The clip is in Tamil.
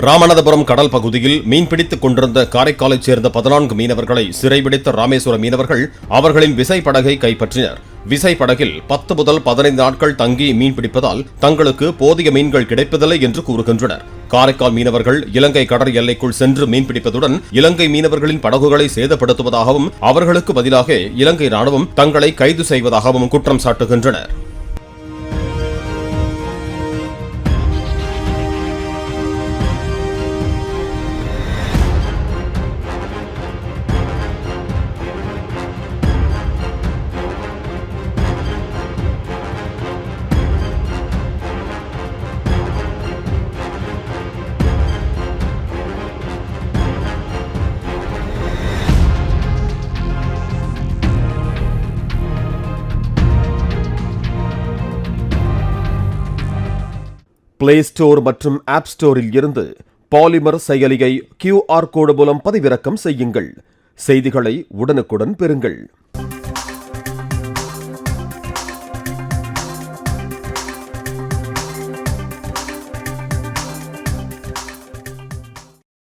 ராமநாதபுரம் கடல் பகுதியில் மீன்பிடித்துக் கொண்டிருந்த காரைக்காலைச் சேர்ந்த 14 மீனவர்களை சிறைபிடித்த ராமேஸ்வரம் மீனவர்கள் அவர்களின் விசைப்படகை கைப்பற்றினர். விசைப்படகில் 10 முதல் 15 நாட்கள் தங்கி மீன்பிடிப்பதால் தங்களுக்கு போதிய மீன்கள் கிடைப்பதில்லை என்று கூறுகின்றனர். காரைக்கால் மீனவர்கள் இலங்கை கடல் எல்லைக்குள் சென்று மீன்பிடிப்பதுடன் இலங்கை மீனவர்களின் படகுகளை சேதப்படுத்துவதாகவும் அவர்களுக்கு பதிலாக இலங்கை ராணுவம் தங்களை கைது செய்வதாகவும் குற்றம் சாட்டுகின்றனர். பிளே ஸ்டோர் மற்றும் ஆப் ஸ்டோரில் இருந்து பாலிமர் செயலியை QR கோடு மூலம் பதிவிறக்கம் செய்யுங்கள். செய்திகளை உடனுக்குடன் பெறுங்கள்.